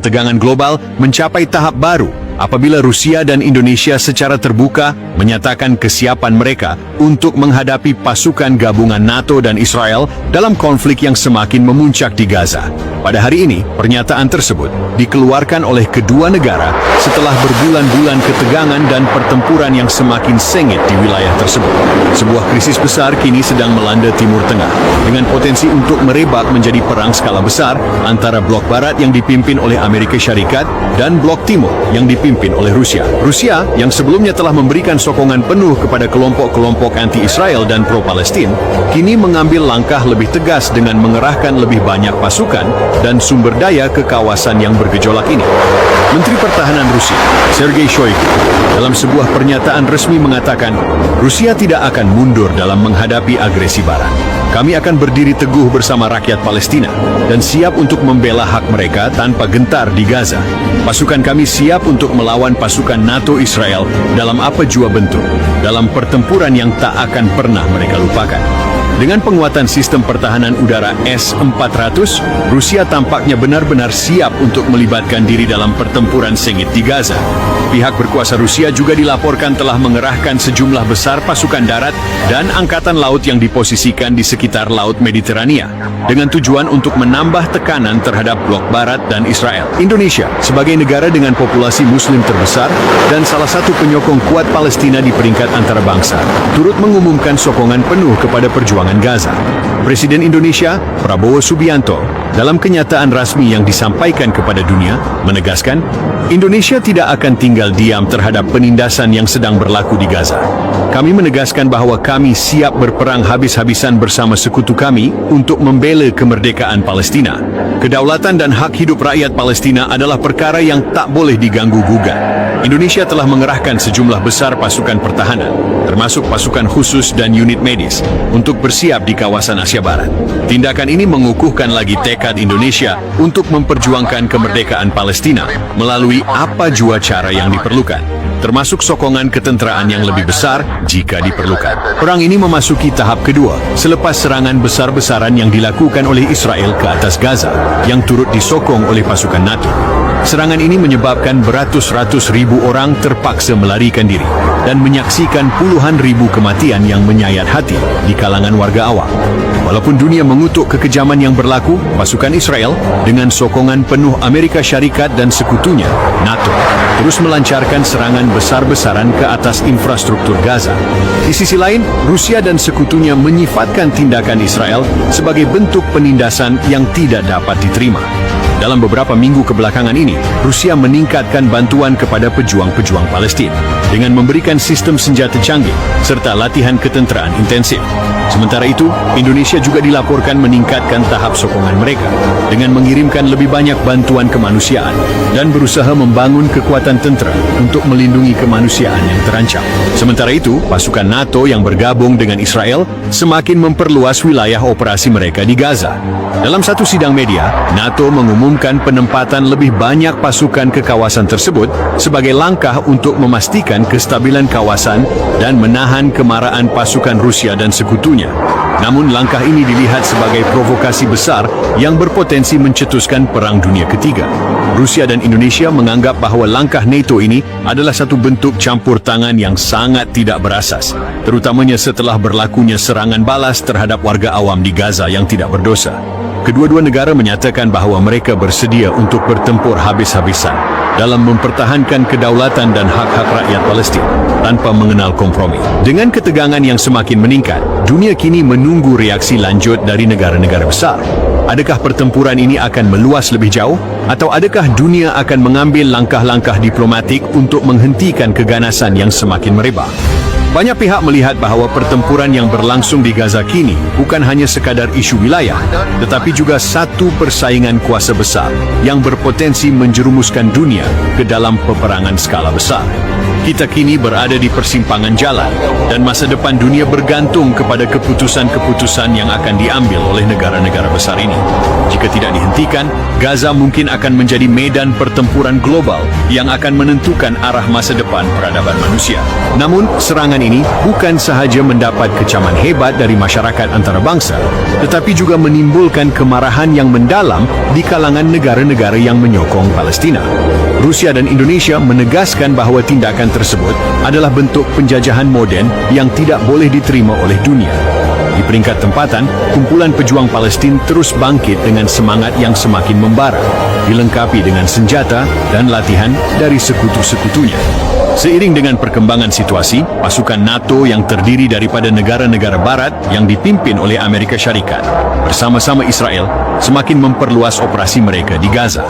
Ketegangan global mencapai tahap baru apabila Rusia dan Indonesia secara terbuka menyatakan kesiapan mereka untuk menghadapi pasukan gabungan NATO dan Israel dalam konflik yang semakin memuncak di Gaza. Pada hari ini, pernyataan tersebut dikeluarkan oleh kedua negara setelah berbulan-bulan ketegangan dan pertempuran yang semakin sengit di wilayah tersebut. Sebuah krisis besar kini sedang melanda Timur Tengah, dengan potensi untuk merebak menjadi perang skala besar antara blok Barat yang dipimpin oleh Amerika Syarikat dan blok Timur yang dipimpin oleh Rusia. Rusia yang sebelumnya telah memberikan sokongan penuh kepada kelompok-kelompok anti-Israel dan pro-Palestin, kini mengambil langkah lebih tegas dengan mengerahkan lebih banyak pasukan dan sumber daya ke kawasan yang bergejolak ini. Menteri Pertahanan Rusia, Sergei Shoigu, dalam sebuah pernyataan resmi mengatakan, Rusia tidak akan mundur dalam menghadapi agresi Barat. Kami akan berdiri teguh bersama rakyat Palestina dan siap untuk membela hak mereka tanpa gentar di Gaza. Pasukan kami siap untuk melawan pasukan NATO Israel dalam apa jua bentuk, dalam pertempuran yang tak akan pernah mereka lupakan. Dengan penguatan sistem pertahanan udara S-400, Rusia tampaknya benar-benar siap untuk melibatkan diri dalam pertempuran sengit di Gaza. Pihak berkuasa Rusia juga dilaporkan telah mengerahkan sejumlah besar pasukan darat dan angkatan laut yang diposisikan di sekitar Laut Mediterania, dengan tujuan untuk menambah tekanan terhadap blok Barat dan Israel. Indonesia, sebagai negara dengan populasi Muslim terbesar dan salah satu penyokong kuat Palestina di peringkat antarabangsa, turut mengumumkan sokongan penuh kepada perjuangan Gaza. Presiden Indonesia, Prabowo Subianto, dalam kenyataan rasmi yang disampaikan kepada dunia, menegaskan, Indonesia tidak akan tinggal diam terhadap penindasan yang sedang berlaku di Gaza. Kami menegaskan bahwa kami siap berperang habis-habisan bersama sekutu kami untuk membela kemerdekaan Palestina. Kedaulatan dan hak hidup rakyat Palestina adalah perkara yang tak boleh diganggu-gugat. Indonesia telah mengerahkan sejumlah besar pasukan pertahanan, termasuk pasukan khusus dan unit medis, untuk bersiap di kawasan Asia Barat. Tindakan ini mengukuhkan lagi tekad Indonesia untuk memperjuangkan kemerdekaan Palestina melalui apa jua cara yang diperlukan, termasuk sokongan ketenteraan yang lebih besar jika diperlukan. Perang ini memasuki tahap kedua selepas serangan besar-besaran yang dilakukan oleh Israel ke atas Gaza yang turut disokong oleh pasukan NATO. Serangan ini menyebabkan beratus-ratus ribu orang terpaksa melarikan diri dan menyaksikan puluhan ribu kematian yang menyayat hati di kalangan warga awam. Walaupun dunia mengutuk kekejaman yang berlaku, pasukan Israel dengan sokongan penuh Amerika Syarikat dan sekutunya, NATO, terus melancarkan serangan besar-besaran ke atas infrastruktur Gaza. Di sisi lain, Rusia dan sekutunya menyifatkan tindakan Israel sebagai bentuk penindasan yang tidak dapat diterima. Dalam beberapa minggu kebelakangan ini, Rusia meningkatkan bantuan kepada pejuang-pejuang Palestina dengan memberikan sistem senjata canggih serta latihan ketenteraan intensif. Sementara itu, Indonesia juga dilaporkan meningkatkan tahap sokongan mereka dengan mengirimkan lebih banyak bantuan kemanusiaan dan berusaha membangun kekuatan tentera untuk melindungi kemanusiaan yang terancam. Sementara itu, pasukan NATO yang bergabung dengan Israel semakin memperluas wilayah operasi mereka di Gaza. Dalam satu sidang media, NATO mengumumkan penempatan lebih banyak pasukan ke kawasan tersebut sebagai langkah untuk memastikan kestabilan kawasan dan menahan kemarahan pasukan Rusia dan sekutunya. Namun langkah ini dilihat sebagai provokasi besar yang berpotensi mencetuskan Perang Dunia Ketiga. Rusia dan Indonesia menganggap bahwa langkah NATO ini adalah satu bentuk campur tangan yang sangat tidak berasas, terutamanya setelah berlakunya serangan balas terhadap warga awam di Gaza yang tidak berdosa. Kedua-dua negara menyatakan bahwa mereka bersedia untuk bertempur habis-habisan dalam mempertahankan kedaulatan dan hak-hak rakyat Palestina tanpa mengenal kompromi. Dengan ketegangan yang semakin meningkat, dunia kini menunggu reaksi lanjut dari negara-negara besar. Adakah pertempuran ini akan meluas lebih jauh? Atau adakah dunia akan mengambil langkah-langkah diplomatik untuk menghentikan keganasan yang semakin merebak? Banyak pihak melihat bahwa pertempuran yang berlangsung di Gaza kini bukan hanya sekadar isu wilayah, tetapi juga satu persaingan kuasa besar yang berpotensi menjerumuskan dunia ke dalam peperangan skala besar. Kita kini berada di persimpangan jalan dan masa depan dunia bergantung kepada keputusan-keputusan yang akan diambil oleh negara-negara besar ini. Jika tidak dihentikan, Gaza mungkin akan menjadi medan pertempuran global yang akan menentukan arah masa depan peradaban manusia. Namun, serangan ini bukan sahaja mendapat kecaman hebat dari masyarakat antarabangsa, tetapi juga menimbulkan kemarahan yang mendalam di kalangan negara-negara yang menyokong Palestina. Rusia dan Indonesia menegaskan bahawa tindakan tersebut adalah bentuk penjajahan moden yang tidak boleh diterima oleh dunia. Di peringkat tempatan, kumpulan pejuang Palestin terus bangkit dengan semangat yang semakin membara, dilengkapi dengan senjata dan latihan dari sekutu-sekutunya. Seiring dengan perkembangan situasi, pasukan NATO yang terdiri daripada negara-negara barat yang dipimpin oleh Amerika Syarikat bersama-sama Israel semakin memperluas operasi mereka di Gaza.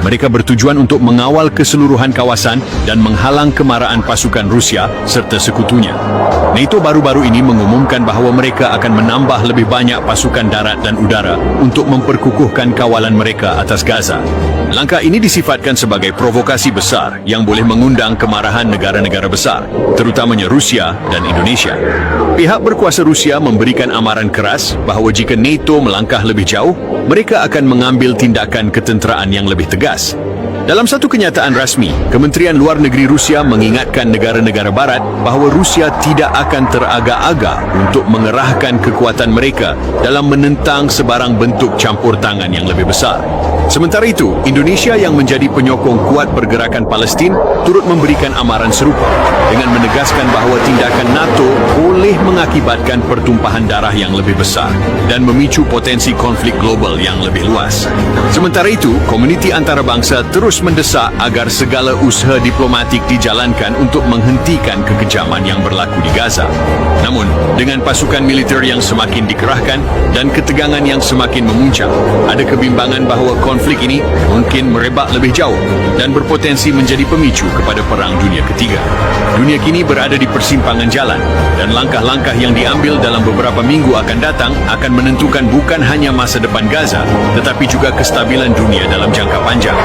Mereka bertujuan untuk mengawal keseluruhan kawasan dan menghalang kemarahan pasukan Rusia serta sekutunya. NATO baru-baru ini mengumumkan bahawa mereka akan menambah lebih banyak pasukan darat dan udara untuk memperkukuhkan kawalan mereka atas Gaza. Langkah ini disifatkan sebagai provokasi besar yang boleh mengundang kemarahan negara-negara besar, terutamanya Rusia dan Indonesia. Pihak berkuasa Rusia memberikan amaran keras bahawa jika NATO melangkah lebih jauh, mereka akan mengambil tindakan ketenteraan yang lebih tegas. Dalam satu kenyataan rasmi, Kementerian Luar Negeri Rusia mengingatkan negara-negara barat bahawa Rusia tidak akan teragak-agak untuk mengerahkan kekuatan mereka dalam menentang sebarang bentuk campur tangan yang lebih besar. Sementara itu, Indonesia yang menjadi penyokong kuat pergerakan Palestin turut memberikan amaran serupa dengan menegaskan bahawa tindakan NATO boleh mengakibatkan pertumpahan darah yang lebih besar dan memicu potensi konflik global yang lebih luas. Sementara itu, komuniti antarabangsa terus mendesak agar segala usaha diplomatik dijalankan untuk menghentikan kekejaman yang berlaku di Gaza. Namun, dengan pasukan militer yang semakin dikerahkan dan ketegangan yang semakin memuncak, ada kebimbangan bahawa konflik ini mungkin merebak lebih jauh dan berpotensi menjadi pemicu kepada Perang Dunia Ketiga. Dunia kini berada di persimpangan jalan dan langkah-langkah yang diambil dalam beberapa minggu akan datang akan menentukan bukan hanya masa depan Gaza, tetapi juga kestabilan dunia dalam jangka panjang.